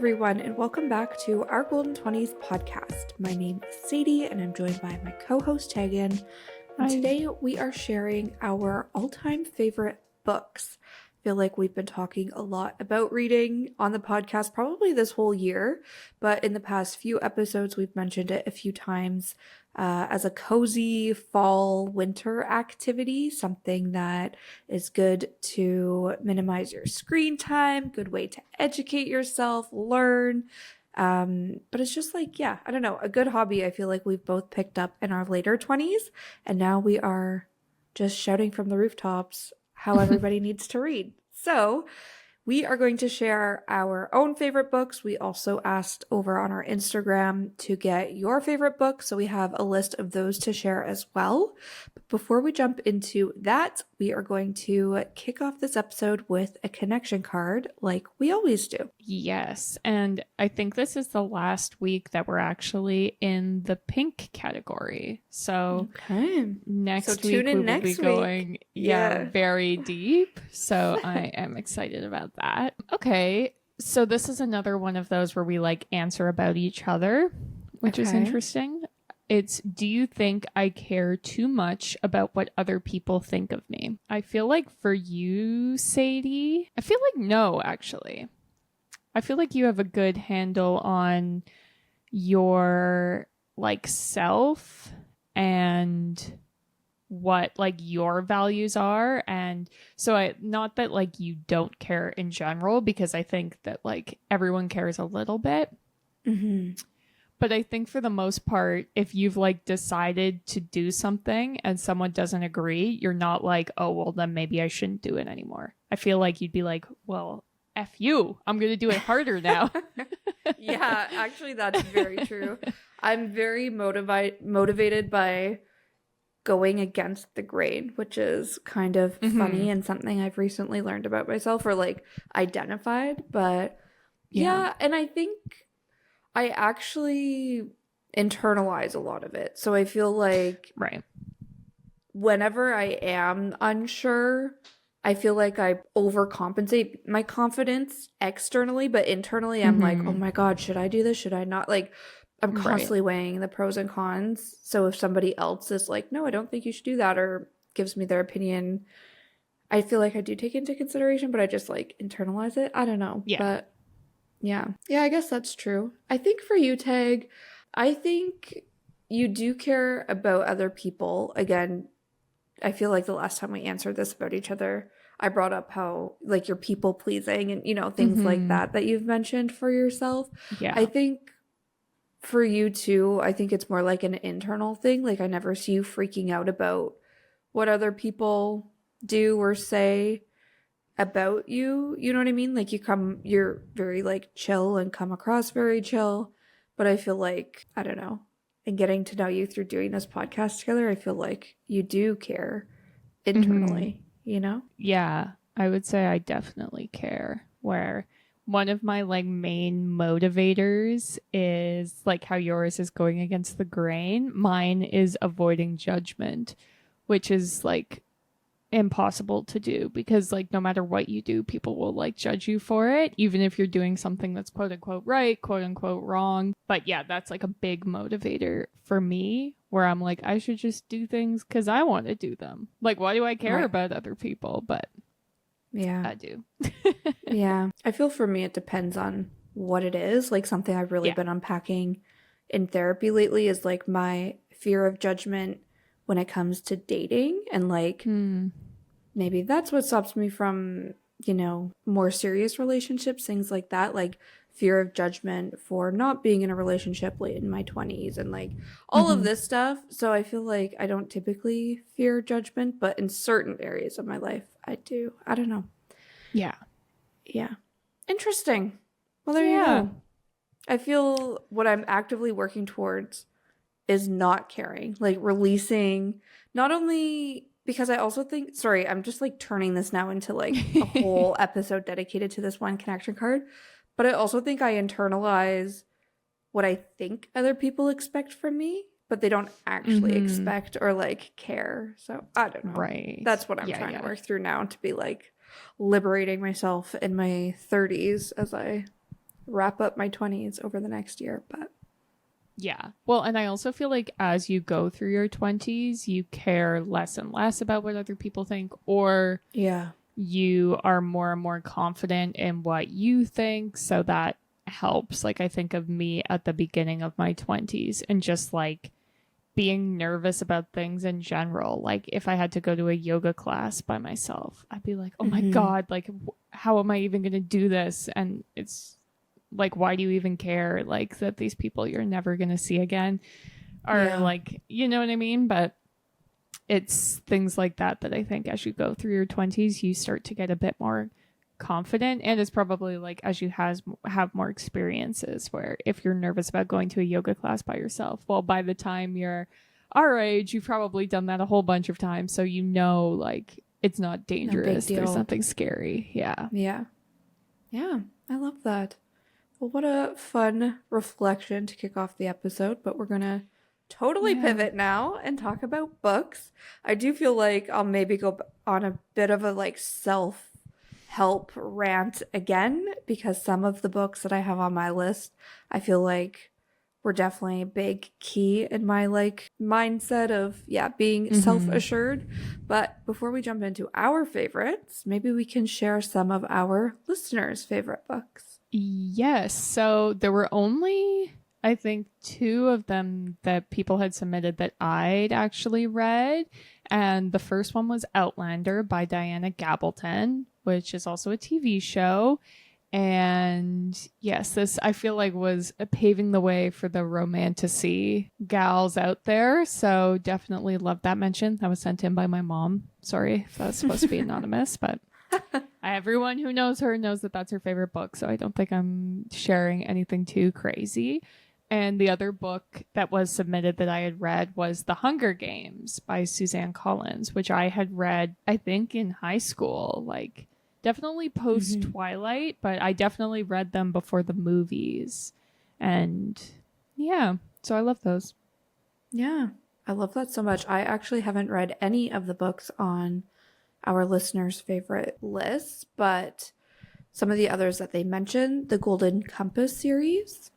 everyone, and welcome back to our Golden 20s podcast. My name is Sadie, and I'm joined by my co-host Tegan. And today we are sharing our all-time favorite books. I feel like we've been talking a lot about reading on the podcast probably this whole year, but in the past few episodes we've mentioned it a few times as a cozy fall winter activity, something that is good to minimize your screen time, good way to educate yourself, learn. But it's just like, yeah, I don't know, a good hobby I feel like we've both picked up in our later 20s, and now we are just shouting from the rooftops how everybody needs to read. So we are going to share our own favorite books. We also asked over on our Instagram to get your favorite books, so we have a list of those to share as well. But before we jump into that, we are going to kick off this episode with a connection card like we always do. Yes, and I think this is the last week that we're actually in the pink category. So next week we will be going very deep. So I am excited about that. Okay, so this is another one of those where we like answer about each other, which is interesting. It's, do you think I care too much about what other people think of me? I feel like for you, Sadie, I feel like no, actually. I feel like you have a good handle on your like self and what like your values are. And so not that like you don't care in general, because I think that like everyone cares a little bit. Mm-hmm. But I think for the most part, if you've like decided to do something and someone doesn't agree, you're not like, oh, well, then maybe I shouldn't do it anymore. I feel like you'd be like, well, F you, I'm going to do it harder now. Yeah, actually, that's very true. I'm very motivated by going against the grain, which is kind of funny and something I've recently learned about myself or like identified. But yeah, and I think I actually internalize a lot of it. So I feel like whenever I am unsure, I feel like I overcompensate my confidence externally, but internally I'm like, oh my God, should I do this? Should I not? Like, I'm constantly weighing the pros and cons. So if somebody else is like, no, I don't think you should do that, or gives me their opinion, I feel like I do take into consideration, but I just like internalize it. I don't know. Yeah. But yeah, I guess that's true. I think for you, Tag, I think you do care about other people. Again, I feel like the last time we answered this about each other, I brought up how like you're people pleasing and, you know, things like that you've mentioned for yourself. Yeah. I think for you too, I think it's more like an internal thing. Like I never see you freaking out about what other people do or say about you. You know what I mean? Like you're very like chill and come across very chill. But I feel like, I don't know, and getting to know you through doing this podcast together, I feel like you do care internally, you know? Yeah, I would say I definitely care. Where one of my like main motivators is like how yours is going against the grain. Mine is avoiding judgment, which is like impossible to do because like no matter what you do, people will like judge you for it, even if you're doing something that's quote unquote right, quote unquote wrong. But yeah, that's like a big motivator for me, where I'm like, I should just do things because I want to do them. Like, why do I care about other people? But yeah, I do. Yeah, I feel for me it depends on what it is. Like something I've really been unpacking in therapy lately is like my fear of judgment when it comes to dating, and like maybe that's what stops me from, you know, more serious relationships, things like that, like fear of judgment for not being in a relationship late in my 20s and like all of this stuff. So I feel like I don't typically fear judgment, but in certain areas of my life I do. I don't know. Yeah Interesting. Well, there you go. I feel what I'm actively working towards is not caring, like releasing, not only because I also think, sorry, I'm just like turning this now into like a whole episode dedicated to this one connection card, but I also think I internalize what I think other people expect from me, but they don't actually expect or like care. So I don't know. Right. That's what I'm trying to work through now, to be like liberating myself in my 30s as I wrap up my 20s over the next year, but yeah. Well, and I also feel like as you go through your 20s, you care less and less about what other people think, or you are more and more confident in what you think, so that helps. Like, I think of me at the beginning of my 20s and just like being nervous about things in general. Like, if I had to go to a yoga class by myself, I'd be like, oh my God, like, how am I even going to do this? And it's like, why do you even care? Like, that these people you're never going to see again are like, you know what I mean? But it's things like that that I think as you go through your 20s, you start to get a bit more confident. And it's probably like as you have more experiences, where if you're nervous about going to a yoga class by yourself, well, by the time you're our age, you've probably done that a whole bunch of times, so you know, like, it's not dangerous. There's nothing scary. Yeah I love that. Well, what a fun reflection to kick off the episode, but we're gonna totally pivot now and talk about books. I do feel like I'll maybe go on a bit of a like self-help rant again, because some of the books that I have on my list, I feel like were definitely a big key in my like mindset of being self-assured. But before we jump into our favorites, maybe we can share some of our listeners' favorite books. Yes. So there were only, I think, 2 of them that people had submitted that I'd actually read. And the first one was Outlander by Diana Gabaldon, which is also a TV show. And yes, this I feel like was paving the way for the romantasy gals out there. So definitely love that mention. That was sent in by my mom. Sorry if that's supposed to be anonymous, but everyone who knows her knows that that's her favorite book. So I don't think I'm sharing anything too crazy. And the other book that was submitted that I had read was The Hunger Games by Suzanne Collins, which I had read, I think, in high school, like definitely post Twilight, but I definitely read them before the movies. And yeah, so I love those. Yeah, I love that so much. I actually haven't read any of the books on our listeners' favorite lists, but some of the others that they mentioned, the Golden Compass series.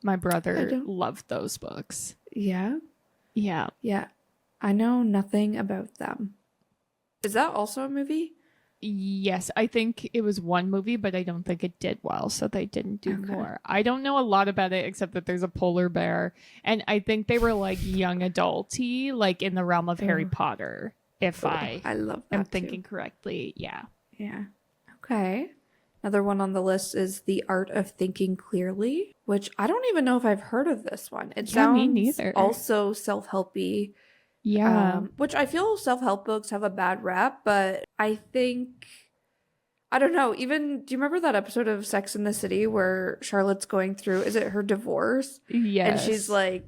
My brother loved those books. Yeah? Yeah. Yeah. I know nothing about them. Is that also a movie? Yes, I think it was one movie, but I don't think it did well, so they didn't do more. I don't know a lot about it except that there's a polar bear, and I think they were like young adulty, like in the realm of Harry Potter, if I love that am thinking correctly. Yeah. Okay. Another one on the list is The Art of Thinking Clearly, which I don't even know if I've heard of this one. It sounds me neither. Also self-helpy. Yeah. Which I feel self-help books have a bad rap, but I think, I don't know, even, do you remember that episode of Sex and the City where Charlotte's going through, is it her divorce? Yes. And she's like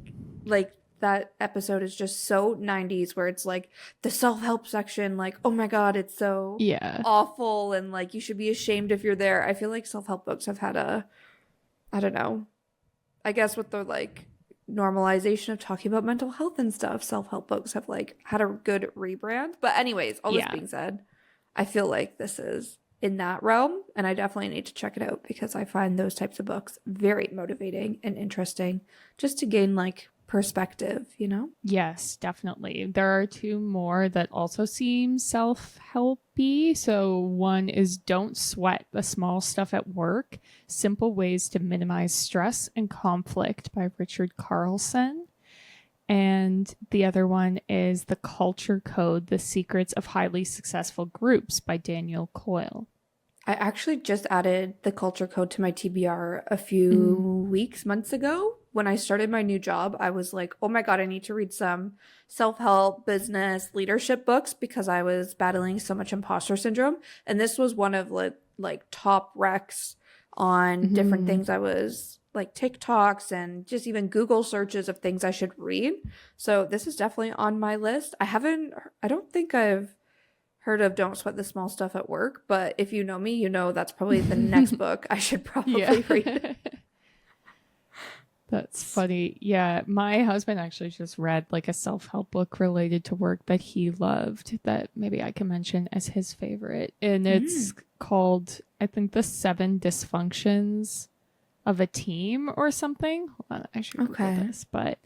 that episode is just so 90s, where it's like the self-help section, like, oh my God, it's so awful, and like you should be ashamed if you're there. I feel like self-help books have had I don't know, I guess with the like normalization of talking about mental health and stuff, self-help books have like had a good rebrand. But anyways, all this being said, I feel like this is in that realm, and I definitely need to check it out because I find those types of books very motivating and interesting, just to gain like perspective, you know? Yes, definitely. There are 2 more that also seem self-helpy. So one is Don't Sweat the Small Stuff at Work, Simple Ways to Minimize Stress and Conflict by Richard Carlson. And the other one is The Culture Code, The Secrets of Highly Successful Groups by Daniel Coyle. I actually just added The Culture Code to my TBR a few months ago. When I started my new job, I was like, oh my God, I need to read some self-help, business, leadership books because I was battling so much imposter syndrome. And this was one of like top recs on different things. I was like TikToks and just even Google searches of things I should read. So this is definitely on my list. I don't think I've heard of Don't Sweat the Small Stuff at Work, but if you know me, you know that's probably the next book I should probably read. That's funny. Yeah, my husband actually just read like a self-help book related to work that he loved that maybe I can mention as his favorite. And it's called, I think, The 7 Dysfunctions of a Team or something. Hold on, I should Google this, but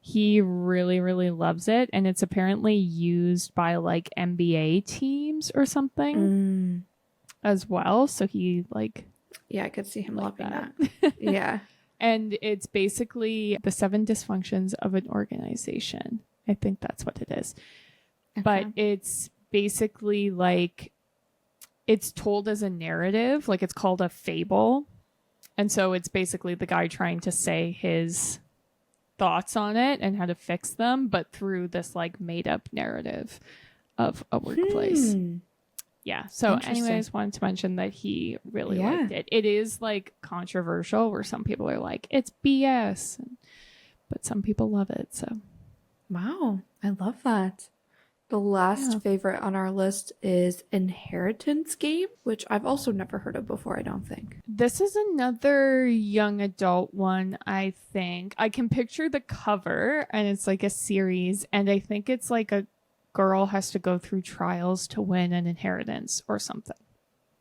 he really, really loves it. And it's apparently used by like NBA teams or something as well. So he like... Yeah, I could see him loving that. Yeah. And it's basically the 7 dysfunctions of an organization. I think that's what it is. Okay. But it's basically like, it's told as a narrative, like it's called a fable. And so it's basically the guy trying to say his thoughts on it and how to fix them, but through this like made up narrative of a workplace. Yeah. So anyways, wanted to mention that he really liked it. It is like controversial where some people are like, it's BS, but some people love it. So. Wow. I love that. The last favorite on our list is Inheritance Game, which I've also never heard of before, I don't think. This is another young adult one, I think. I can picture the cover and it's like a series, and I think it's like a girl has to go through trials to win an inheritance or something.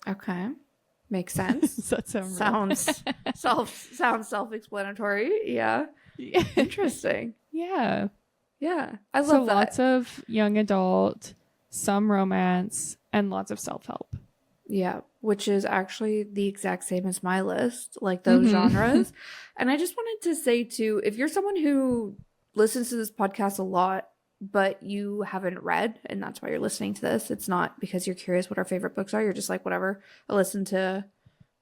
Okay. Makes sense. That sounds self-explanatory. Yeah. Interesting. Yeah. Yeah. I love that. Lots of young adult, some romance, and lots of self-help. Yeah, which is actually the exact same as my list, like those genres. And I just wanted to say too, if you're someone who listens to this podcast a lot, but you haven't read, and that's why you're listening to this, it's not because you're curious what our favorite books are. You're just like, whatever. I listen to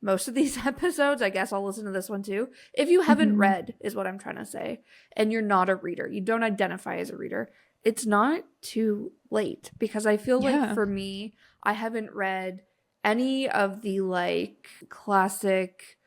most of these episodes. I guess I'll listen to this one too. If you haven't read, is what I'm trying to say, and you're not a reader, you don't identify as a reader, it's not too late, because I feel like for me, I haven't read any of the like classic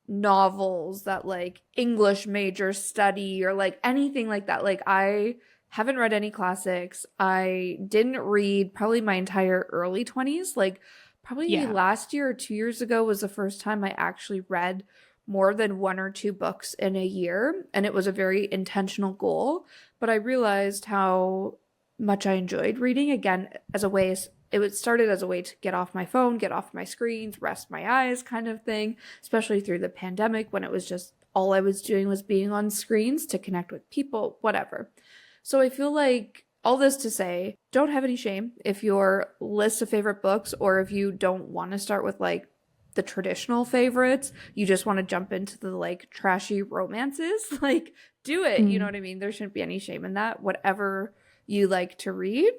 novels that like English majors study or like anything like that. Like I haven't read any classics. I didn't read probably my entire early 20s. Like probably last year or 2 years ago was the first time I actually read more than 1 or 2 books in a year. And it was a very intentional goal. But I realized how much I enjoyed reading again as a way. It started as a way to get off my phone, get off my screens, rest my eyes kind of thing, especially through the pandemic when it was just all I was doing was being on screens to connect with people, whatever. So I feel like all this to say, don't have any shame if your list of favorite books, or if you don't want to start with like the traditional favorites, you just want to jump into the like trashy romances, like do it. You know what I mean? There shouldn't be any shame in that. Whatever you like to read,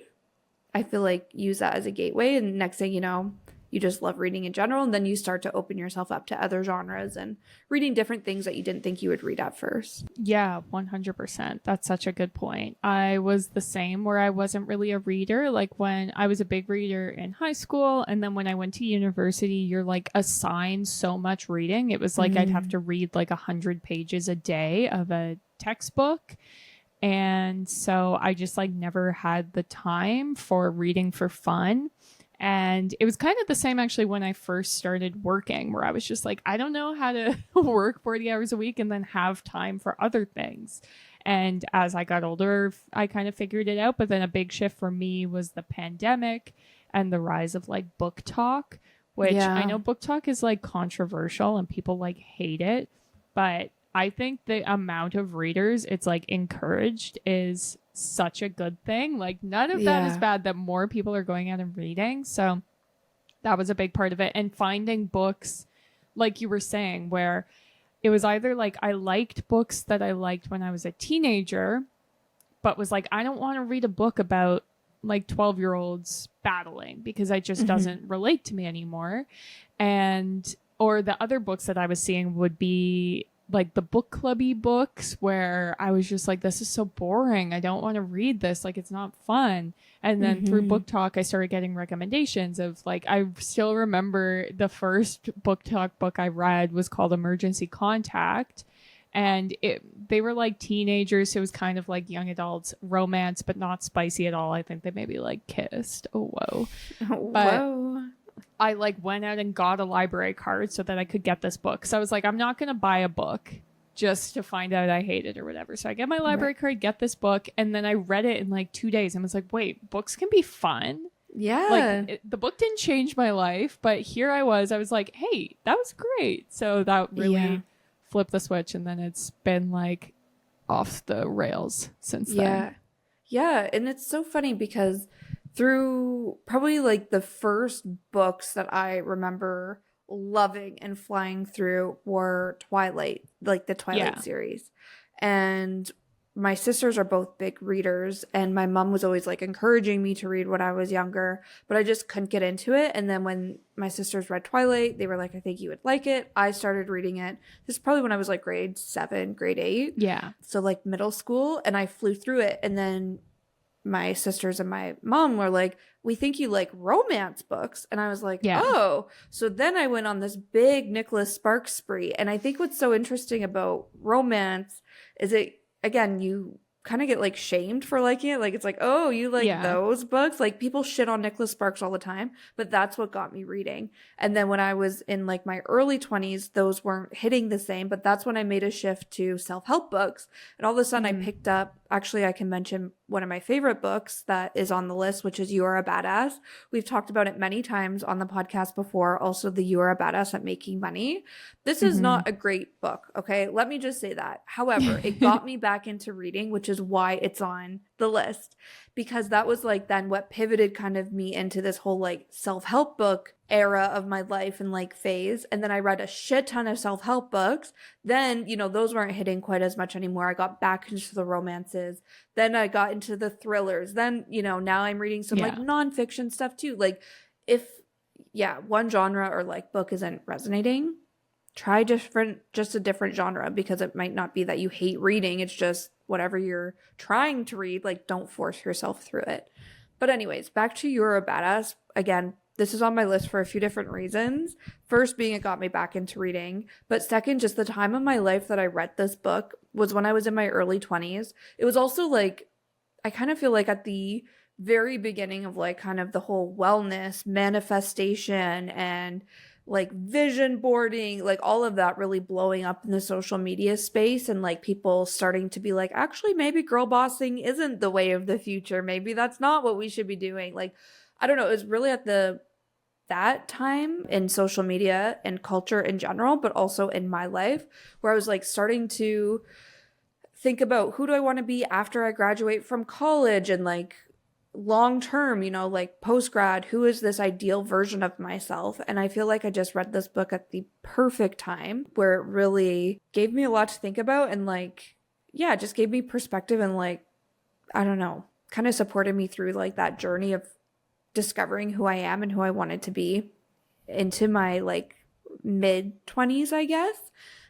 I feel like use that as a gateway. And next thing you know, you just love reading in general. And then you start to open yourself up to other genres and reading different things that you didn't think you would read at first. Yeah, 100%. That's such a good point. I was the same, where I wasn't really a reader. Like when I was a big reader in high school, and then when I went to university, you're like assigned so much reading. It was like I'd have to read like 100 pages a day of a textbook. And so I just like never had the time for reading for fun. And it was kind of the same actually when I first started working, where I was just like, I don't know how to work 40 hours a week and then have time for other things. And as I got older, I kind of figured it out. But then a big shift for me was the pandemic and the rise of like book talk, which I know book talk is like controversial and people like hate it. But I think the amount of readers it's like encouraged is such a good thing. Like none of that is bad, that more people are going out and reading. So that was a big part of it. And finding books, like you were saying, where it was either like I liked books that I liked when I was a teenager, but was like, I don't want to read a book about like 12-year-olds battling because it just doesn't relate to me anymore. And or the other books that I was seeing would be like the book clubby books where I was just like, this is so boring. I don't want to read this. Like, it's not fun. And then through Book Talk, I started getting recommendations of like, I still remember the first Book Talk book I read was called Emergency Contact. And they were like teenagers. So it was kind of like young adults romance, but not spicy at all. I think they maybe like kissed. Oh, whoa. Whoa. I like went out and got a library card so that I could get this book. So I was like, I'm not going to buy a book just to find out I hate it or whatever. So I get my library card, get this book, and then I read it in like 2 days and was like, wait, books can be fun. Yeah. Like the book didn't change my life, but here I was like, hey, that was great. So that really flipped the switch, and then it's been like off the rails since then. Yeah. And it's so funny because through probably like the first books that I remember loving and flying through were Twilight, like the Twilight series. And my sisters are both big readers, and my mom was always like encouraging me to read when I was younger, but I just couldn't get into it. And then when my sisters read Twilight, they were like, I think you would like it. I started reading it. This is probably when I was like grade 7, grade 8. Yeah. So like middle school, and I flew through it. And then my sisters and my mom were like, we think you like romance books. And I was like, oh. So then I went on this big Nicholas Sparks spree. And I think what's so interesting about romance is again, you kind of get like shamed for liking it. Like it's like, oh, you like those books? Like people shit on Nicholas Sparks all the time, but that's what got me reading. And then when I was in like my early 20s, those weren't hitting the same, but that's when I made a shift to self-help books. And all of a sudden I picked up, actually I can mention one of my favorite books that is on the list, which is You Are a Badass. We've talked about it many times on the podcast before. Also the You Are a Badass at Making Money. This is not a great book. Okay. Let me just say that. However, it got me back into reading, which is why it's on the list, because that was like then what pivoted kind of me into this whole like self-help book era of my life and like phase. And then I read a shit ton of self-help books. Then, you know, those weren't hitting quite as much anymore. I got back into the romances. Then I got into the thrillers. Then, you know, now I'm reading some like nonfiction stuff too. Like if one genre or like book isn't resonating, try just a different genre, because it might not be that you hate reading. It's just whatever you're trying to read, like don't force yourself through it. But anyways, back to You're a Badass. Again, this is on my list for a few different reasons. First being it got me back into reading, but second, just the time of my life that I read this book was when I was in my early 20s. It was also like, I kind of feel like at the very beginning of like kind of the whole wellness, manifestation, and like vision boarding, like all of that really blowing up in the social media space, and like people starting to be like, actually, maybe girl bossing isn't the way of the future. Maybe that's not what we should be doing. Like, I don't know. It was really at that time in social media and culture in general, but also in my life, where I was like starting to think about who do I want to be after I graduate from college, and like long term, you know, like post grad, who is this ideal version of myself? And I feel like I just read this book at the perfect time, where it really gave me a lot to think about, and like, yeah, just gave me perspective, and like, I don't know, kind of supported me through like that journey of discovering who I am and who I wanted to be into my like mid 20s, I guess.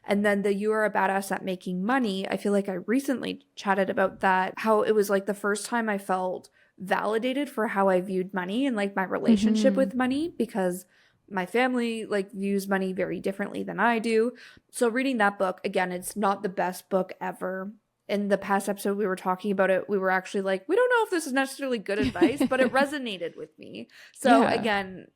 And then the You Are a Badass at Making Money, I feel like I recently chatted about that, how it was like the first time I felt validated for how I viewed money and like my relationship with money, because my family like views money very differently than I do. So reading that book, again, it's not the best book ever. In the past episode we were talking about it, we were actually like, we don't know if this is necessarily good advice, but it resonated with me. So again,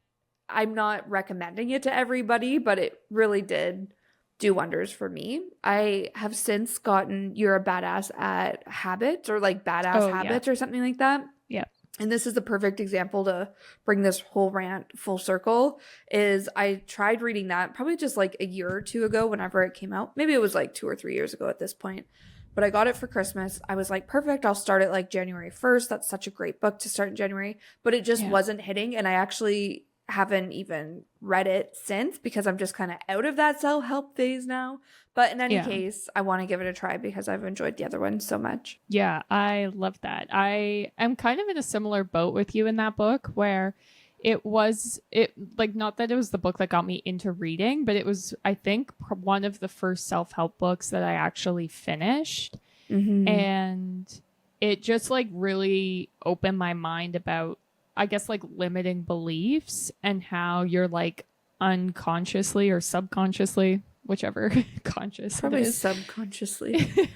I'm not recommending it to everybody, but it really did do wonders for me. I have since gotten You're a Badass at Habits, or like Badass Habits or something like that. Yeah. And this is the perfect example to bring this whole rant full circle. Is I tried reading that probably just like a year or two ago, whenever it came out. Maybe it was like 2 or 3 years ago at this point. But I got it for Christmas. I was like, perfect, I'll start it like January 1st. That's such a great book to start in January. But it just wasn't hitting. And I actually haven't even read it since, because I'm just kind of out of that self-help phase now. But in any case, I want to give it a try because I've enjoyed the other one so much. Yeah, I love that. I am kind of in a similar boat with you in that book, where it like, not that it was the book that got me into reading, but it was, I think, one of the first self-help books that I actually finished. And it just like really opened my mind about, I guess, like limiting beliefs, and how you're like unconsciously or subconsciously, whichever conscious probably it is, subconsciously,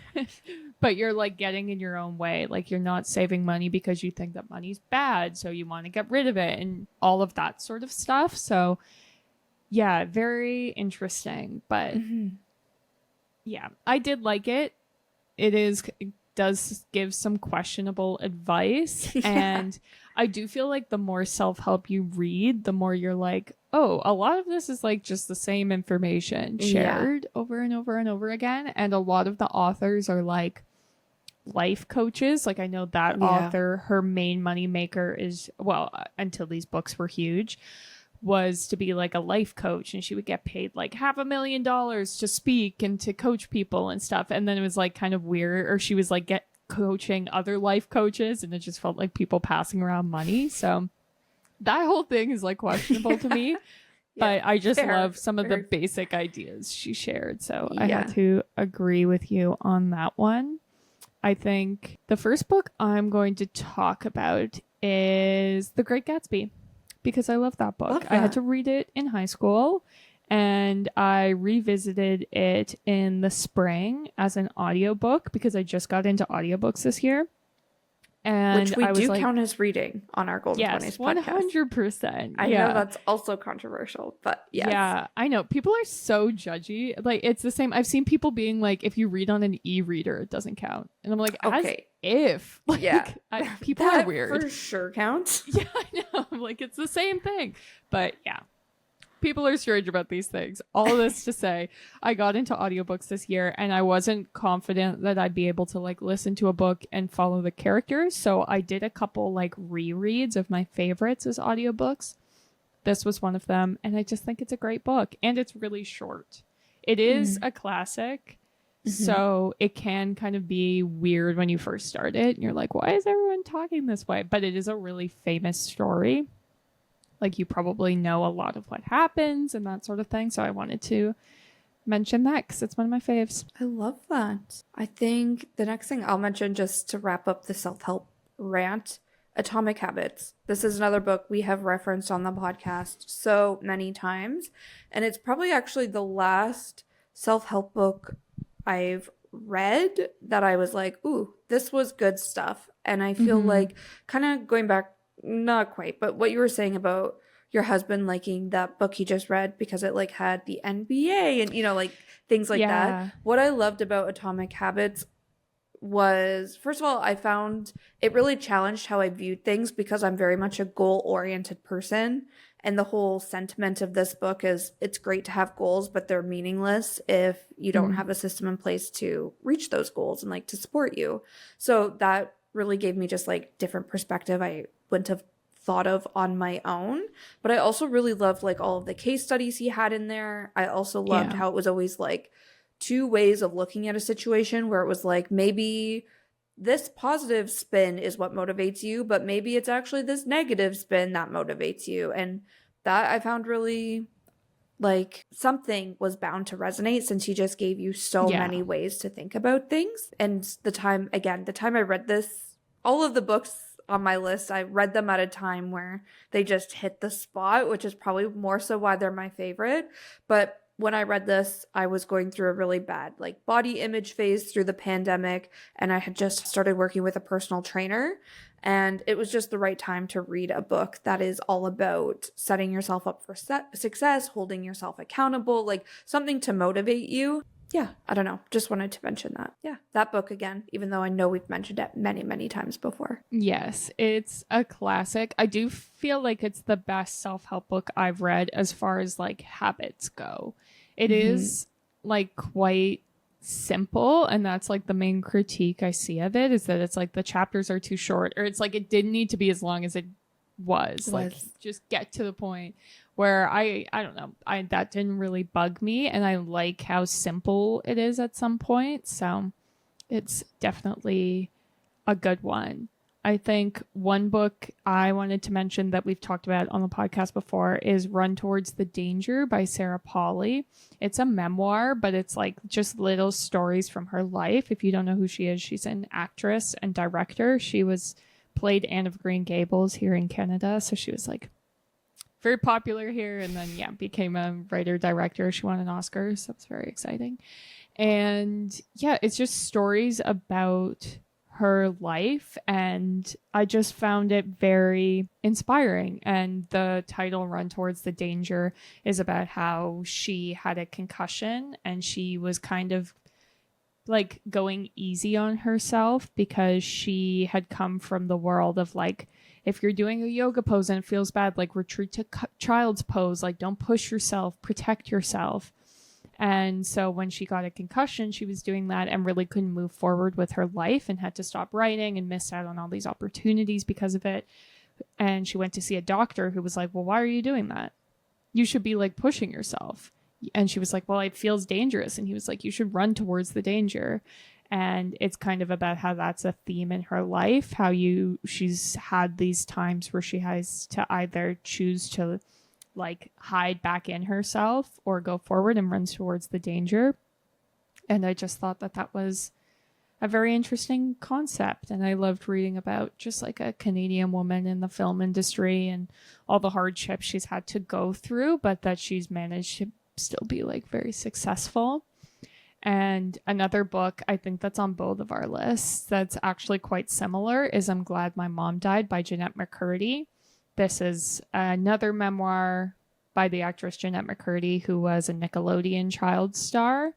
but you're like getting in your own way. Like you're not saving money because you think that money's bad, so you want to get rid of it, and all of that sort of stuff. So yeah, very interesting. But Yeah, I did like it. It does give some questionable advice. Yeah. And I do feel like the more self-help you read, the more you're like, oh, a lot of this is like just the same information shared over and over and over again. And a lot of the authors are like life coaches. Like I know that author, her main money maker is, well, until these books were huge, was to be like a life coach, and she would get paid like $500,000 to speak and to coach people and stuff. And then it was like kind of weird, or she was like coaching other life coaches, and it just felt like people passing around money. So that whole thing is like questionable to me. But I just love some of the basic ideas she shared. So I had to agree with you on that one. I think the first book I'm going to talk about is The Great Gatsby, because I love that book. I had to read it in high school, and I revisited it in the spring as an audiobook because I just got into audiobooks this year. And which we do count as reading on our Golden 20s podcast. 100%. I know that's also controversial, but yes. Yeah, I know. People are so judgy. Like, it's the same. I've seen people being like, if you read on an e-reader, it doesn't count. And I'm like, okay. If. Like, people are weird. For sure counts. Yeah, I know. I'm like, it's the same thing. But yeah. People are strange about these things. All of this to say, I got into audiobooks this year, and I wasn't confident that I'd be able to like listen to a book and follow the characters. So I did a couple like rereads of my favorites as audiobooks. This was one of them, and I just think it's a great book, and it's really short. It is a classic, so it can kind of be weird when you first start it, and you're like, why is everyone talking this way? But it is a really famous story. Like, you probably know a lot of what happens and that sort of thing. So I wanted to mention that because it's one of my faves. I love that. I think the next thing I'll mention, just to wrap up the self-help rant, Atomic Habits. This is another book we have referenced on the podcast so many times. And it's probably actually the last self-help book I've read that I was like, ooh, this was good stuff. And I feel like, kind of going back, not quite, but what you were saying about your husband liking that book he just read because it like had the NBA and, you know, like things like that. What I loved about Atomic Habits was, first of all, I found it really challenged how I viewed things because I'm very much a goal-oriented person. And the whole sentiment of this book is it's great to have goals, but they're meaningless if you don't have a system in place to reach those goals and like to support you. So that really gave me just like different perspective I wouldn't have thought of on my own. But I also really loved like all of the case studies he had in there. I also loved how it was always like two ways of looking at a situation, where it was like, maybe this positive spin is what motivates you, but maybe it's actually this negative spin that motivates you. And that I found really, like, something was bound to resonate, since he just gave you so many ways to think about things. And the time I read this, all of the books on my list, I read them at a time where they just hit the spot, which is probably more so why they're my favorite. But when I read this, I was going through a really bad like body image phase through the pandemic, and I had just started working with a personal trainer, and it was just the right time to read a book that is all about setting yourself up for success, holding yourself accountable, like something to motivate you. Yeah, I don't know. Just wanted to mention that. Yeah, that book again, even though I know we've mentioned it many, many times before. Yes, it's a classic. I do feel like it's the best self-help book I've read as far as like habits go. It is like quite simple, and that's like the main critique I see of it, is that it's like the chapters are too short, or it's like it didn't need to be as long as it was. Like, just get to the point. Where I don't know, that didn't really bug me, and I like how simple it is at some point. So it's definitely a good one. I think one book I wanted to mention that we've talked about on the podcast before is Run Towards the Danger by Sarah Polley. It's a memoir, but it's like just little stories from her life. If you don't know who she is, she's an actress and director. She played Anne of Green Gables here in Canada. So she was like very popular here, and then became a writer-director. She won an Oscar, so it's very exciting. And it's just stories about her life, and I just found it very inspiring. And the title, Run Towards the Danger, is about how she had a concussion, and she was kind of like going easy on herself because she had come from the world of like, if you're doing a yoga pose and it feels bad, like retreat to child's pose, like don't push yourself, protect yourself. And so when she got a concussion, she was doing that and really couldn't move forward with her life and had to stop writing and missed out on all these opportunities because of it. And she went to see a doctor who was like, well, why are you doing that? You should be like pushing yourself. And she was like, well, it feels dangerous. And he was like, you should run towards the danger. And it's kind of about how that's a theme in her life, how she's had these times where she has to either choose to like hide back in herself or go forward and run towards the danger. And I just thought that was a very interesting concept. And I loved reading about just like a Canadian woman in the film industry and all the hardships she's had to go through, but that she's managed to still be like very successful. And another book I think that's on both of our lists that's actually quite similar is I'm Glad My Mom Died by Jeanette McCurdy. This is another memoir by the actress Jeanette McCurdy, who was a Nickelodeon child star.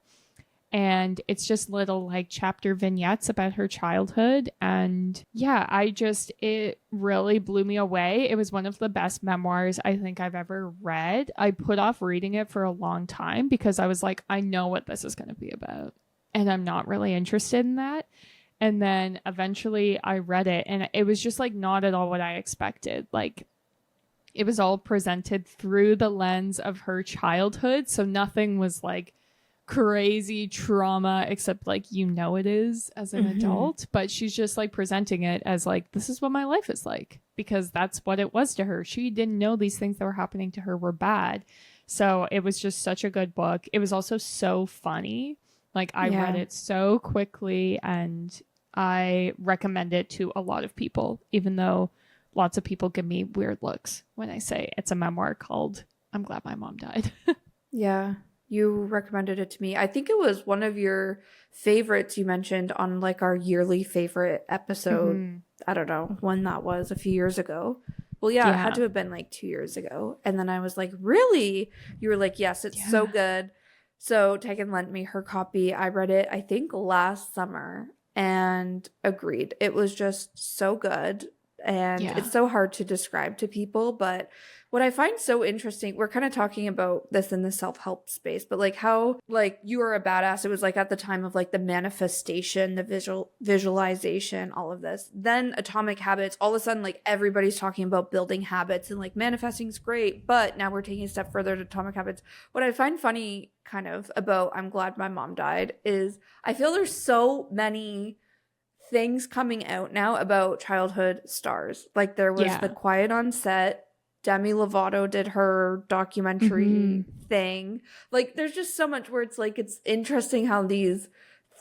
And it's just little like chapter vignettes about her childhood. And yeah, it really blew me away. It was one of the best memoirs I think I've ever read. I put off reading it for a long time because I was like, I know what this is going to be about. And I'm not really interested in that. And then eventually I read it and it was just like not at all what I expected. Like it was all presented through the lens of her childhood. So nothing was like crazy trauma except like it is as an adult, but she's just like presenting it as like, this is what my life is like, because that's what it was to her. She didn't know these things that were happening to her were bad. So it was just such a good book. It was also so funny. Like I read it so quickly and I recommend it to a lot of people, even though lots of people give me weird looks when I say it's a memoir called I'm Glad My Mom Died. Yeah. You recommended it to me. I think it was one of your favorites you mentioned on like our yearly favorite episode. I don't know when that was, a few years ago. Well, yeah, it had to have been like 2 years ago. And then I was like, really? You were like, yes, it's so good. So Tegan lent me her copy. I read it, I think, last summer and agreed. It was just so good. And it's so hard to describe to people, but what I find so interesting, we're kind of talking about this in the self-help space, but like how like You Are a Badass, it was like at the time of like the manifestation, the visualization, all of this. Then Atomic Habits, all of a sudden like everybody's talking about building habits and like manifesting is great, but now we're taking a step further to Atomic Habits. What I find funny kind of about I'm Glad My Mom Died is I feel there's so many things coming out now about childhood stars. Like there was The Quiet on Set. Demi Lovato did her documentary thing. Like there's just so much where it's like it's interesting how these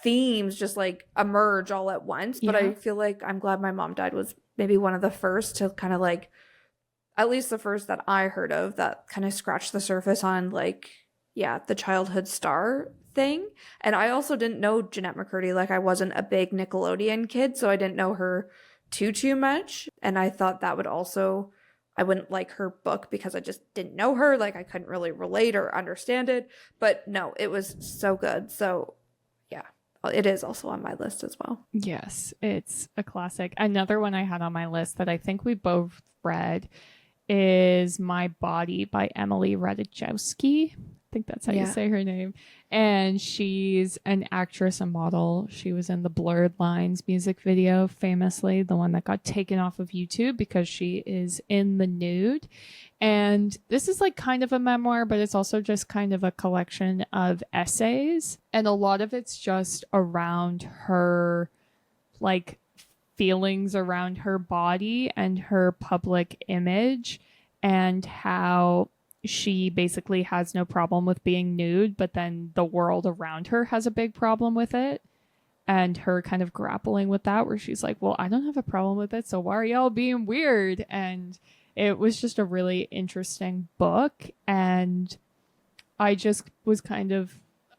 themes just like emerge all at once. But I feel like I'm Glad My Mom Died was maybe one of the first to kind of like, at least the first that I heard of that kind of scratched the surface on like, the childhood star thing. And I also didn't know Jeanette McCurdy. Like I wasn't a big Nickelodeon kid, so I didn't know her too much. And I thought that would also, I wouldn't like her book because I just didn't know her. Like I couldn't really relate or understand it. But no, it was so good. So yeah, it is also on my list as well. Yes, it's a classic. Another one I had on my list that I think we both read is My Body by Emily Ratajkowski. I think that's how you say her name. And she's an actress and model. She was in the Blurred Lines music video, famously, the one that got taken off of YouTube because she is in the nude. And this is like kind of a memoir, but it's also just kind of a collection of essays. And a lot of it's just around her like feelings around her body and her public image and how she basically has no problem with being nude, but then the world around her has a big problem with it. And her kind of grappling with that, where she's like, well, I don't have a problem with it, so why are y'all being weird? And it was just a really interesting book. And I just was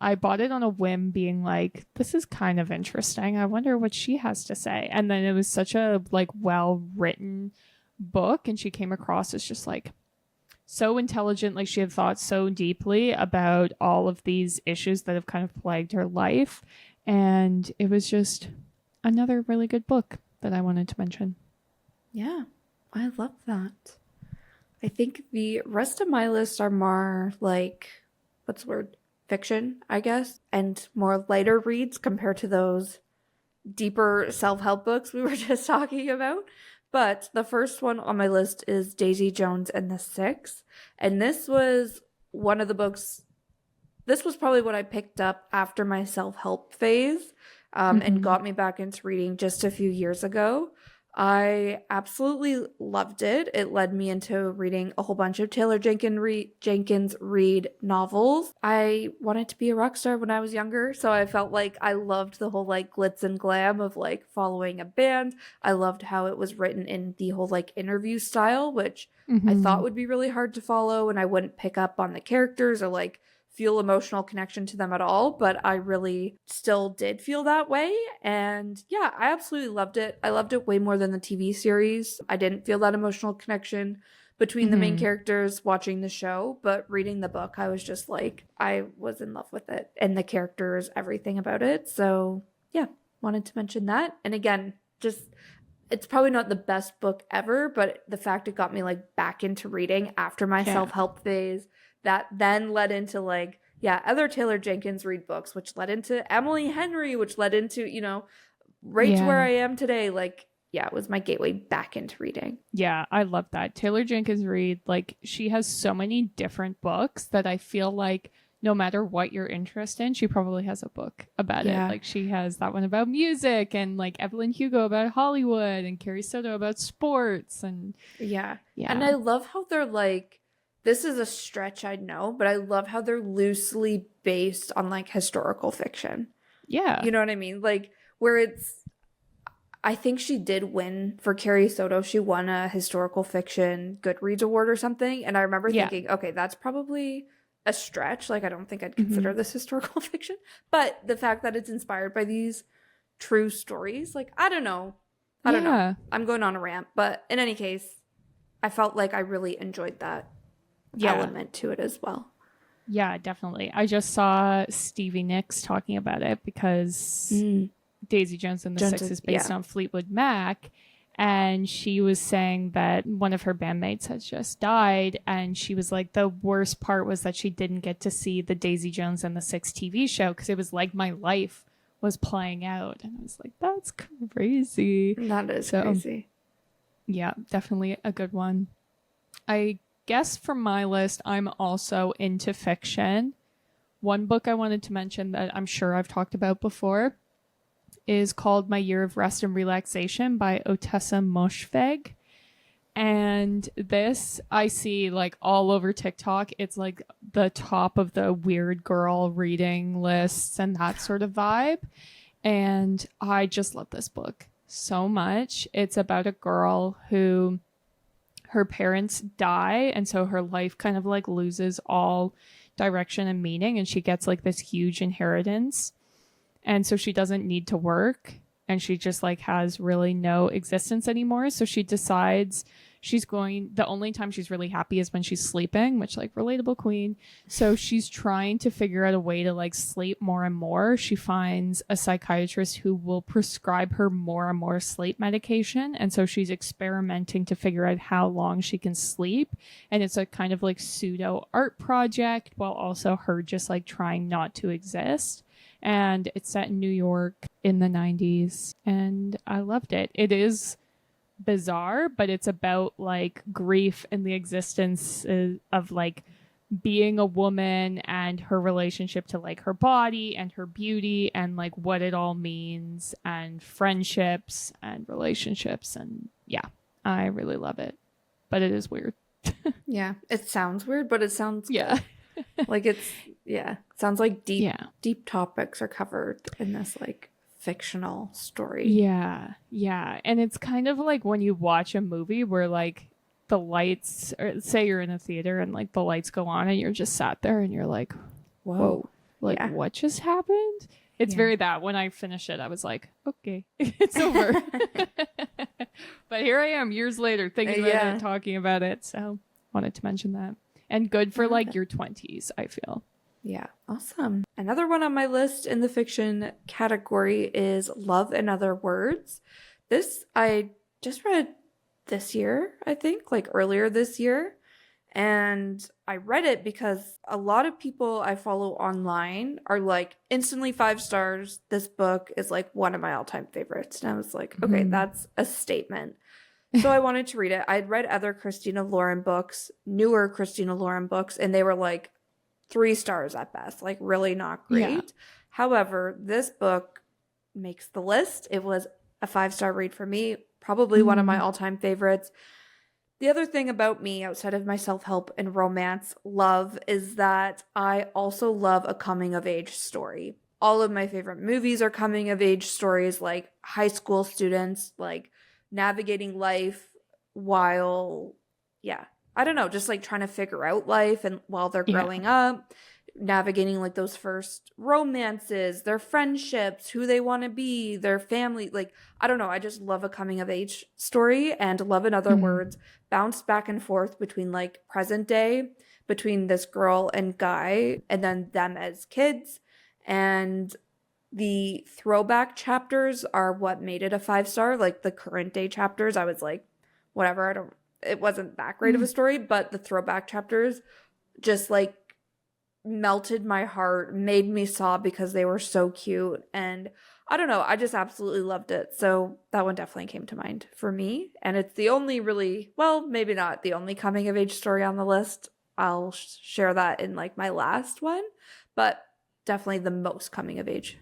I bought it on a whim, being like, this is kind of interesting. I wonder what she has to say. And then it was such a like well-written book. And she came across as just like so intelligent, like she had thought so deeply about all of these issues that have kind of plagued her life. And it was just another really good book that I wanted to mention. Yeah, I love that. I think the rest of my list are more like, what's the word? Fiction, I guess, and more lighter reads compared to those deeper self-help books we were just talking about. But the first one on my list is Daisy Jones and the Six. And this was one of the books, this was probably what I picked up after my self-help phase, and got me back into reading just a few years ago. I absolutely loved it. It led me into reading a whole bunch of Taylor Jenkins Reid novels. I wanted to be a rock star when I was younger, so I felt like I loved the whole like glitz and glam of like following a band. I loved how it was written in the whole like interview style, which I thought would be really hard to follow, and I wouldn't pick up on the characters or like feel emotional connection to them at all, but I really still did feel that way. And yeah, I absolutely loved it. I loved it way more than the TV series. I didn't feel that emotional connection between the main characters watching the show, but reading the book, I was just like, I was in love with it and the characters, everything about it. So yeah, wanted to mention that. And again, just it's probably not the best book ever, but the fact it got me like back into reading after my self-help phase, that then led into like, other Taylor Jenkins Reid books, which led into Emily Henry, which led into, right to where I am today. Like, it was my gateway back into reading. Yeah, I love that. Taylor Jenkins Reid, like, she has so many different books that I feel like no matter what you're interested in, she probably has a book about it. Like, she has that one about music, and like Evelyn Hugo about Hollywood, and Carrie Soto about sports. And yeah. And I love how they're like, this is a stretch, I know, but I love how they're loosely based on like historical fiction. Yeah. You know what I mean? Like, where I think she did win for Carrie Soto. She won a historical fiction Goodreads award or something. And I remember thinking, okay, that's probably a stretch. Like, I don't think I'd consider this historical fiction. But the fact that it's inspired by these true stories, like, I don't know. I don't know. I'm going on a rant. But in any case, I felt like I really enjoyed that element to it as well. Yeah, definitely. I just saw Stevie Nicks talking about it because Daisy Jones and the Six is based on Fleetwood Mac, and she was saying that one of her bandmates has just died, and she was like, the worst part was that she didn't get to see the Daisy Jones and the Six TV show because it was like my life was playing out. And I was like, that's crazy. That is crazy. Yeah, definitely a good one. I guess for my list, I'm also into fiction. One book I wanted to mention that I'm sure I've talked about before is called My Year of Rest and Relaxation by Otessa Moshfegh. And this I see like all over TikTok. It's like the top of the weird girl reading lists and that sort of vibe. And I just love this book so much. It's about a girl who her parents die, and so her life kind of like loses all direction and meaning, and she gets like this huge inheritance, and so she doesn't need to work, and she just like has really no existence anymore. So she decides the only time she's really happy is when she's sleeping, which like relatable queen. So she's trying to figure out a way to like sleep more and more. She finds a psychiatrist who will prescribe her more and more sleep medication. And so she's experimenting to figure out how long she can sleep. And it's a kind of like pseudo art project while also her just like trying not to exist. And it's set in New York in the 90s. And I loved it. It is bizarre, but it's about like grief and the existence of like being a woman and her relationship to like her body and her beauty and like what it all means, and friendships and relationships. And I really love it, but it is weird. It sounds weird, but it sounds good. Like it's sounds like deep topics are covered in this like fictional story. Yeah. And it's kind of like when you watch a movie where like the lights, or say you're in a theater and like the lights go on and you're just sat there and you're like, whoa, like what just happened? It's very that. When I finished it, I was like, okay, it's over. But here I am years later thinking about it, talking about it. So wanted to mention that. And good for like your 20s, I feel. Yeah, awesome. Another one on my list in the fiction category is Love and Other Words. This I just read this year, I think, like earlier this year. And I read it because a lot of people I follow online are like instantly 5 stars. This book is like one of my all-time favorites. And I was like, okay, that's a statement. So I wanted to read it. I'd read other Christina Lauren books, newer Christina Lauren books, and they were like 3 stars at best, like really not great. Yeah. However, this book makes the list. It was a 5-star read for me, probably one of my all-time favorites. The other thing about me, outside of my self-help and romance love, is that I also love a coming-of-age story. All of my favorite movies are coming-of-age stories, like high school students, like navigating life while, I don't know, just like trying to figure out life and while they're growing up, navigating like those first romances, their friendships, who they want to be, their family. Like, I don't know. I just love a coming of age story, and Love in Other Words bounced back and forth between like present day, between this girl and guy, and then them as kids. And the throwback chapters are what made it a 5-star. Like the current day chapters, I was like, whatever, it wasn't that great of a story, but the throwback chapters just like melted my heart, made me sob because they were so cute. And I don't know, I just absolutely loved it. So that one definitely came to mind for me. And it's the only really, well, maybe not the only coming of age story on the list. I'll share that in like my last one, but definitely the most coming of age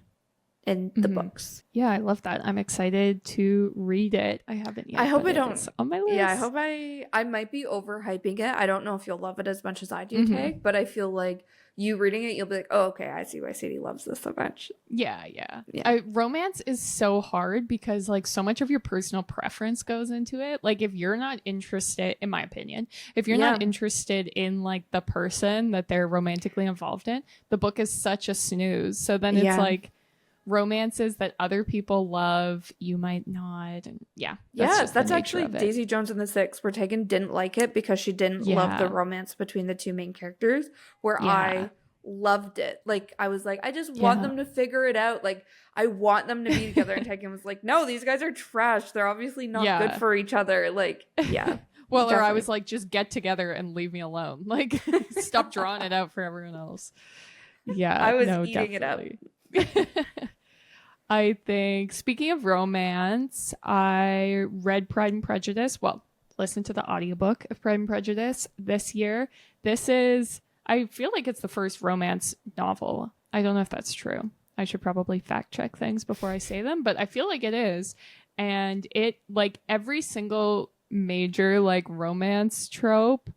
in the books. Yeah, I love that. I'm excited to read it. I haven't yet. I hope I don't. On my list. Yeah, I hope I might be overhyping it. I don't know if you'll love it as much as I do, Tag, but I feel like you reading it, you'll be like, oh, okay, I see why Sadie loves this so much. Yeah. Romance is so hard because like so much of your personal preference goes into it. Like if you're not interested, in my opinion, if you're not interested in like the person that they're romantically involved in, the book is such a snooze. So then it's like romances that other people love, you might not. And that's actually Daisy Jones and the Six, where Tegan didn't like it because she didn't love the romance between the two main characters, where I loved it. Like I was like, I just want them to figure it out. Like I want them to be together. And Tegan was like, no, these guys are trash, they're obviously not good for each other. Like well, definitely. Or I was like, just get together and leave me alone. Like stop drawing it out for everyone else. I was eating it up. I think, speaking of romance, I read Pride and Prejudice. Well, listened to the audiobook of Pride and Prejudice this year. I feel like it's the first romance novel. I don't know if that's true. I should probably fact check things before I say them, but I feel like it is. And it, like every single major like romance trope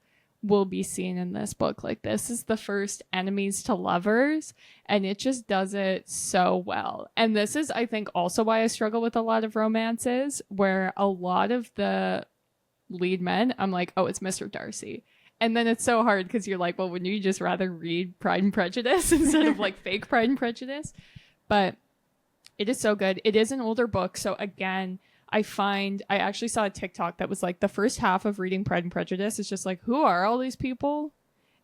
will be seen in this book. Like this is the first enemies to lovers, and it just does it so well. And this is, I think, also why I struggle with a lot of romances, where a lot of the lead men, I'm like, oh, it's Mr. Darcy. And then it's so hard because you're like, well, wouldn't you just rather read Pride and Prejudice instead of like fake Pride and Prejudice? But it is so good. It is an older book. So again, I actually saw a TikTok that was like the first half of reading Pride and Prejudice is just like, who are all these people?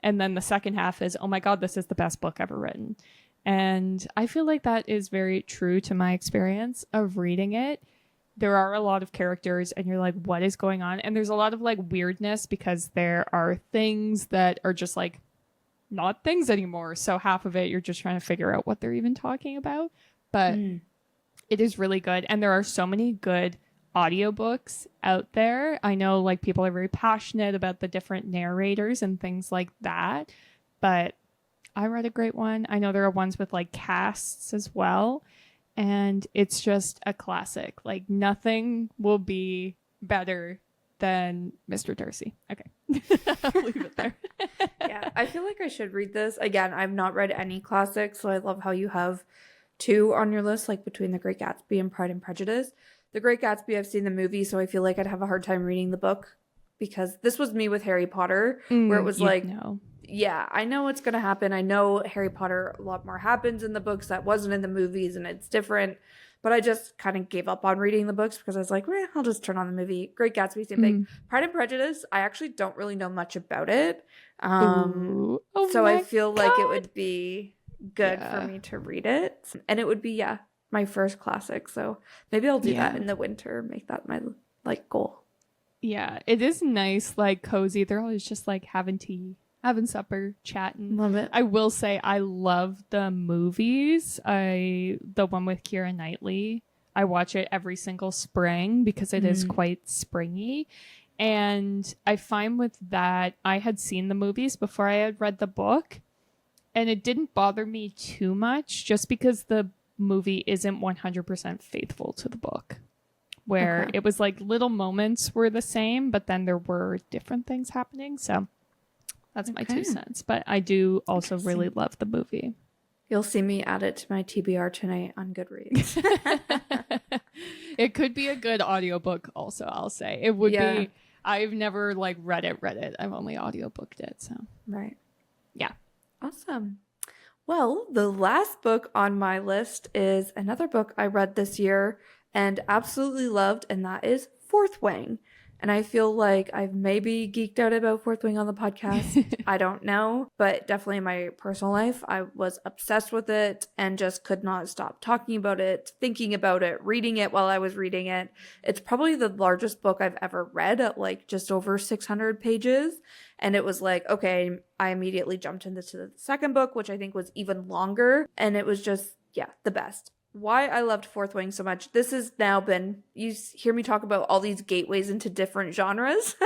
And then the second half is, oh my God, this is the best book ever written. And I feel like that is very true to my experience of reading it. There are a lot of characters and you're like, what is going on? And there's a lot of like weirdness because there are things that are just like not things anymore. So half of it, you're just trying to figure out what they're even talking about. But it is really good. And there are so many good audiobooks out there. I know like people are very passionate about the different narrators and things like that. But I read a great one. I know there are ones with like casts as well. And it's just a classic. Like nothing will be better than Mr. Darcy. Okay. I'll leave it there. I feel like I should read this. Again, I've not read any classics, so I love how you have 2 on your list, like between The Great Gatsby and Pride and Prejudice. The Great Gatsby, I've seen the movie, so I feel like I'd have a hard time reading the book, because this was me with Harry Potter, where it was like, I know what's going to happen. I know Harry Potter, a lot more happens in the books that wasn't in the movies, and it's different. but I just kind of gave up on reading the books because I was like, I'll just turn on the movie. Great Gatsby, same thing. Pride and Prejudice, I actually don't really know much about it. So I feel like it would be good for me to read it. And it would be, my first classic. So maybe I'll do that in the winter, make that my like goal. Yeah, it is nice, like cozy. They're always just like having tea, having supper, chatting. Love it. I will say I love the movies. The one with Keira Knightley. I watch it every single spring because it is quite springy. And I find with that, I had seen the movies before I had read the book. And it didn't bother me too much just because the movie isn't 100% faithful to the book. Where it was like little moments were the same, but then there were different things happening. So that's my 2 cents. But I do also really love the movie. You'll see me add it to my TBR tonight on Goodreads. It could be a good audiobook also, I'll say. It would be. I've never like read it. I've only audiobooked it. So right. Yeah. Awesome. Well, the last book on my list is another book I read this year and absolutely loved, and that is Fourth Wing. And I feel like I've maybe geeked out about Fourth Wing on the podcast. I don't know, but definitely in my personal life, I was obsessed with it and just could not stop talking about it, thinking about it, reading it while I was reading it. It's probably the largest book I've ever read at like just over 600 pages. And it was like, okay, I immediately jumped into the second book, which I think was even longer. And it was just, the best. Why I loved Fourth Wing so much. This has now been, you hear me talk about all these gateways into different genres.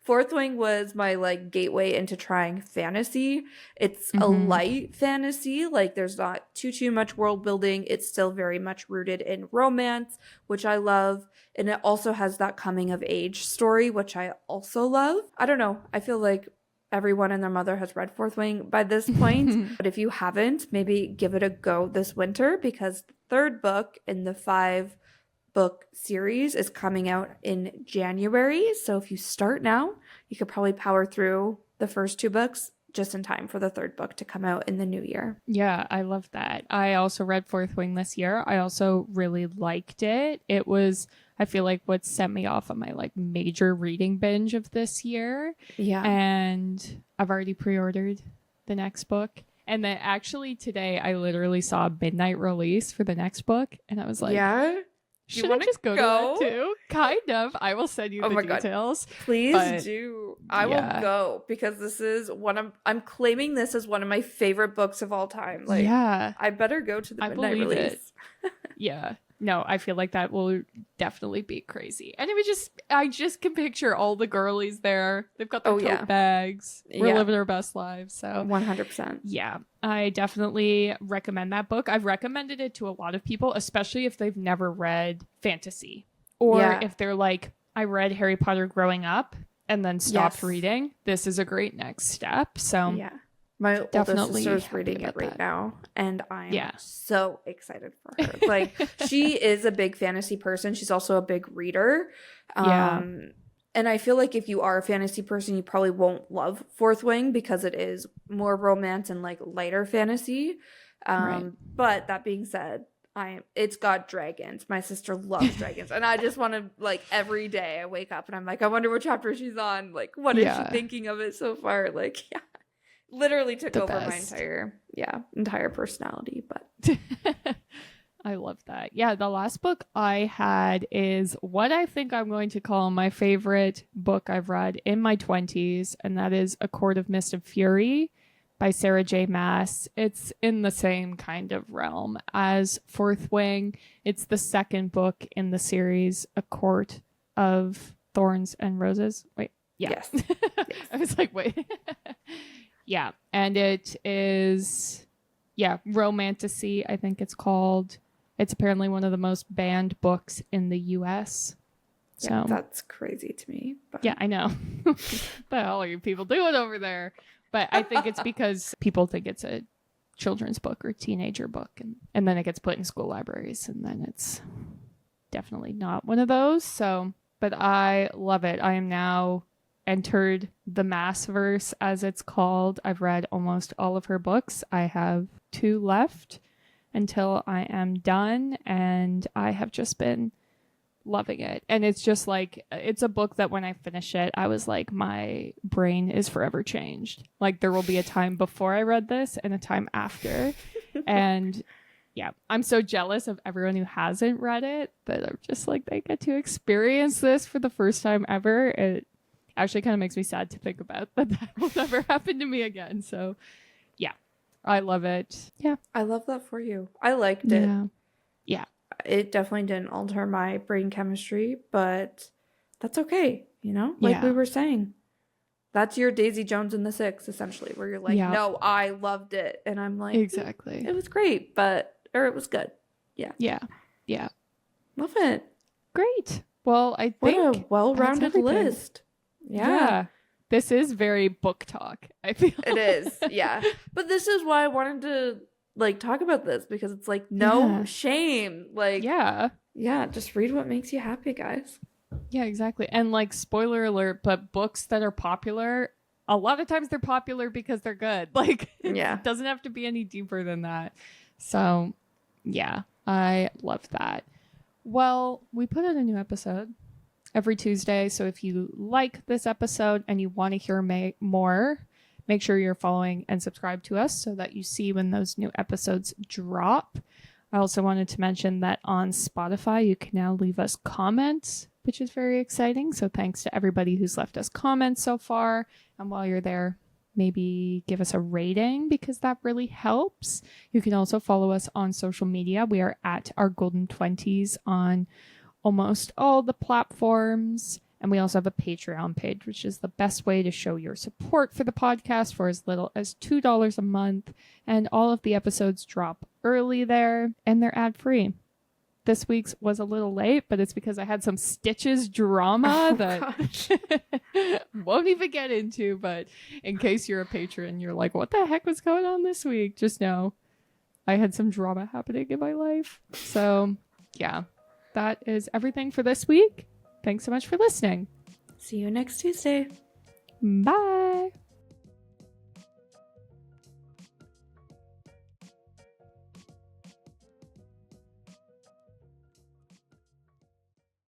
Fourth Wing was my like gateway into trying fantasy. It's a light fantasy. Like there's not too much world building. It's still very much rooted in romance, which I love. And it also has that coming of age story, which I also love. I don't know. I feel like everyone and their mother has read Fourth Wing by this point. But if you haven't, maybe give it a go this winter because the third book in the 5-book series is coming out in January. So if you start now, you could probably power through the first 2 books just in time for the third book to come out in the new year. Yeah, I love that. I also read Fourth Wing this year. I also really liked it. It was, I feel like, what set me off on my like major reading binge of this year. Yeah. And I've already pre-ordered the next book. And then actually today I literally saw a midnight release for the next book. And I was like, should I just go to that too? Kind of. I will send you the details. God. Please do. I will go because this is I'm claiming this as one of my favorite books of all time. Like, I better go to the midnight release. Yeah. No, I feel like that will definitely be crazy. And I just can picture all the girlies there. They've got their tote bags. We're living our best lives. So 100%. Yeah, I definitely recommend that book. I've recommended it to a lot of people, especially if they've never read fantasy. Or if they're like, I read Harry Potter growing up and then stopped reading. This is a great next step. So my oldest sister's reading it right now, and I'm so excited for her. Like, she is a big fantasy person. She's also a big reader. And I feel like if you are a fantasy person, you probably won't love Fourth Wing because it is more romance and like lighter fantasy. But that being said, it's got dragons. My sister loves dragons. And I just want to, like, every day I wake up and I'm like, I wonder what chapter she's on. Like, what is she thinking of it so far? Like, literally took over my entire personality. But I love that. Yeah, the last book I had is what I think I'm going to call my favorite book I've read in my 20s, and that is A Court of Mist and Fury by Sarah J. Maas. It's in the same kind of realm as Fourth Wing. It's the second book in the series, A Court of Thorns and Roses. Wait, yes. I was like, wait. Yeah, and it is, romantasy, I think it's called. It's apparently one of the most banned books in the U.S. So that's crazy to me. But. Yeah, I know. What the hell are you people doing over there? But I think it's because people think it's a children's book or teenager book, and then it gets put in school libraries, and then it's definitely not one of those. So, but I love it. I am now entered the Maasverse, as it's called. I've read almost all of her books. I have 2 left. until I am done, and I have just been loving it. And it's just like, it's a book that when I finish it, I was like, my brain is forever changed. Like, there will be a time before I read this and a time after. And yeah, I'm so jealous of everyone who hasn't read it, but I'm just like, they get to experience this for the first time ever. It actually kind of makes me sad to think about that will never happen to me again. So yeah, I love it. Yeah. I love that for you. I liked it. Yeah. It definitely didn't alter my brain chemistry, but that's okay. You know, like we were saying, that's your Daisy Jones and the Six, essentially, where you're like, no, I loved it. And I'm like, exactly. It was great, or it was good. Yeah. Yeah. Yeah. Love it. Great. Well, I think what a well-rounded list. Yeah. This is very book talk, I feel. It is. Yeah. But this is why I wanted to like talk about this, because it's like no shame. Like yeah, just read what makes you happy, guys. Yeah, exactly. And like, spoiler alert, but books that are popular, a lot of times they're popular because they're good. Like, it doesn't have to be any deeper than that. So yeah, I love that. Well, we put out a new episode every Tuesday. So if you like this episode and you want to hear more, make sure you're following and subscribe to us so that you see when those new episodes drop. I also wanted to mention that on Spotify, you can now leave us comments, which is very exciting. So thanks to everybody who's left us comments so far. And while you're there, maybe give us a rating, because that really helps. You can also follow us on social media. We are at Our Golden 20s on almost all the platforms. And we also have a Patreon page, which is the best way to show your support for the podcast for as little as $2 a month. And all of the episodes drop early there, and they're ad-free. This week's was a little late, but it's because I had some Stitches drama that won't even get into. But in case you're a patron, you're like, what the heck was going on this week? Just know I had some drama happening in my life. So yeah, that is everything for this week. Thanks so much for listening. See you next Tuesday. Bye.